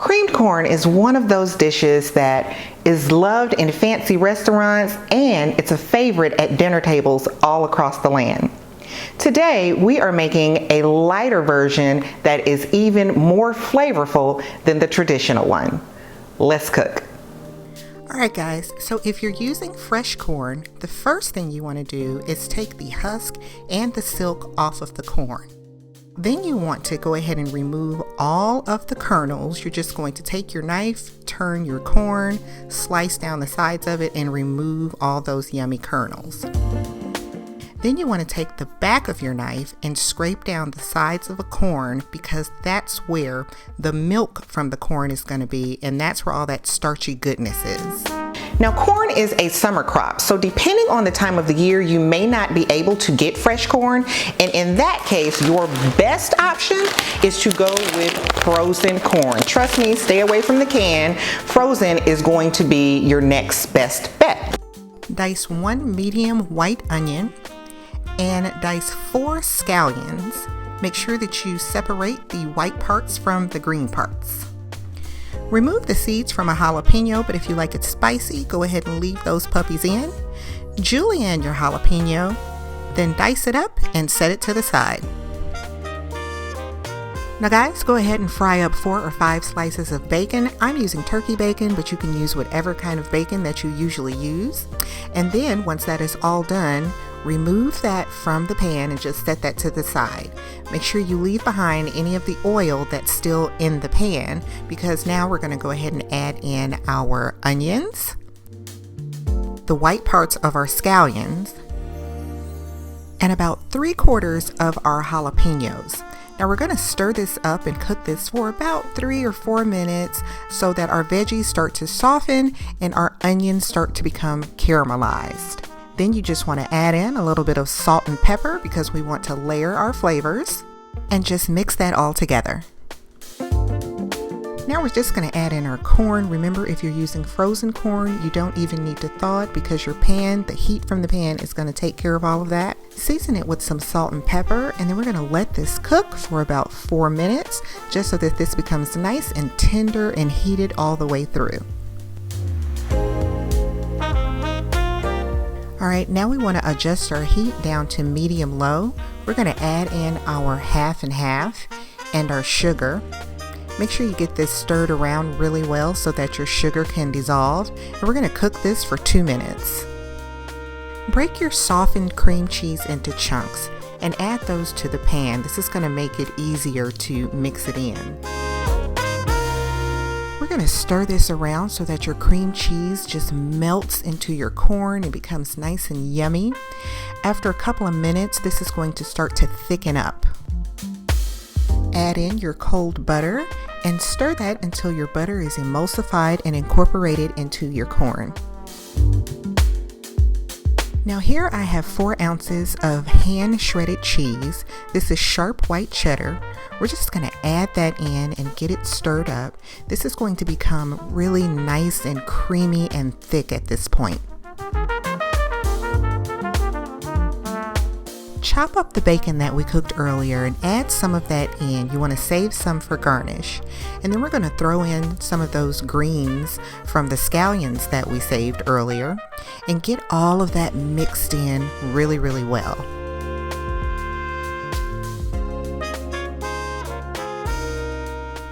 Creamed corn is one of those dishes that is loved in fancy restaurants, and it's a favorite at dinner tables all across the land. Today, we are making a lighter version that is even more flavorful than the traditional one. Let's cook. Alright guys, so if you're using fresh corn, the first thing you want to do is take the husk and the silk off of the corn. Then you want to go ahead and remove all of the kernels. You're just going to take your knife, turn your corn, slice down the sides of it, and remove all those yummy kernels. Then you want to take the back of your knife and scrape down the sides of a corn, because that's where the milk from the corn is going to be, and that's where all that starchy goodness is. Now, corn is a summer crop, so depending on the time of the year, you may not be able to get fresh corn, and in that case, your best option is to go with frozen corn. Trust me, stay away from the can. Frozen is going to be your next best bet. Dice 1 medium white onion and dice 4 scallions. Make sure that you separate the white parts from the green parts. Remove the seeds from a jalapeno, but if you like it spicy, go ahead and leave those puppies in. Julienne your jalapeno, then dice it up and set it to the side. Now guys, go ahead and fry up 4 or 5 slices of bacon. I'm using turkey bacon, but you can use whatever kind of bacon that you usually use. And then once that is all done, remove that from the pan and just set that to the side. Make sure you leave behind any of the oil that's still in the pan, because now we're going to go ahead and add in our onions, the white parts of our scallions, and about 3/4 of our jalapenos. Now we're going to stir this up and cook this for about 3 or 4 minutes so that our veggies start to soften and our onions start to become caramelized. Then you just want to add in a little bit of salt and pepper, because we want to layer our flavors, and just mix that all together. Now we're just going to add in our corn. Remember, if you're using frozen corn, you don't even need to thaw it, because your pan, the heat from the pan, is going to take care of all of that. Season it with some salt and pepper, and then we're going to let this cook for about 4 minutes, just so that this becomes nice and tender and heated all the way through. Alright, now we want to adjust our heat down to medium-low. We're going to add in our half and half and our sugar. Make sure you get this stirred around really well so that your sugar can dissolve. And we're going to cook this for 2 minutes. Break your softened cream cheese into chunks and add those to the pan. This is going to make it easier to mix it in. We're going to stir this around so that your cream cheese just melts into your corn and becomes nice and yummy. After a couple of minutes, this is going to start to thicken up. Add in your cold butter and stir that until your butter is emulsified and incorporated into your corn. Now here I have 4 ounces of hand shredded cheese. This is sharp white cheddar. We're just going to add that in and get it stirred up. This is going to become really nice and creamy and thick at this point. Chop up the bacon that we cooked earlier and add some of that in. You want to save some for garnish. And then we're going to throw in some of those greens from the scallions that we saved earlier and get all of that mixed in really, really well.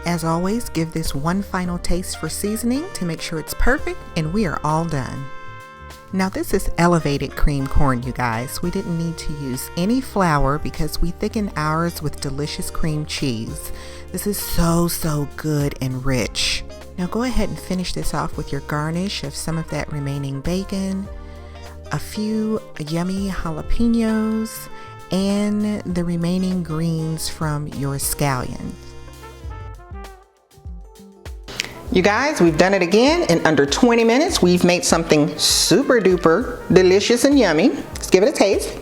As always, give this one final taste for seasoning to make sure it's perfect, and we are all done. Now this is elevated cream corn, you guys. We didn't need to use any flour because we thickened ours with delicious cream cheese. This is so good and rich. Now go ahead and finish this off with your garnish of some of that remaining bacon, a few yummy jalapenos, and the remaining greens from your scallions. You guys, we've done it again. In under 20 minutes, we've made something super duper delicious and yummy. Let's give it a taste.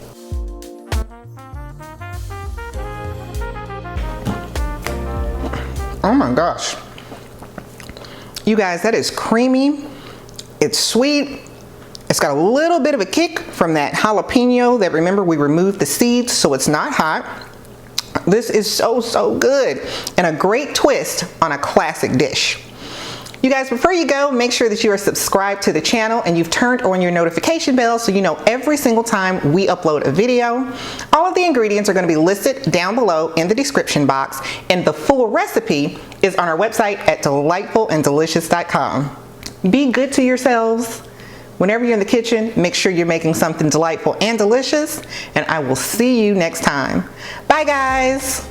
Oh my gosh. You guys, that is creamy. It's sweet. It's got a little bit of a kick from that jalapeno that, remember, we removed the seeds, so it's not hot. This is so good and a great twist on a classic dish. You guys, before you go, make sure that you are subscribed to the channel and you've turned on your notification bell so you know every single time we upload a video. All of the ingredients are going to be listed down below in the description box, and the full recipe is on our website at delightfulanddelicious.com. Be good to yourselves. Whenever you're in the kitchen, make sure you're making something delightful and delicious, and I will see you next time. Bye, guys.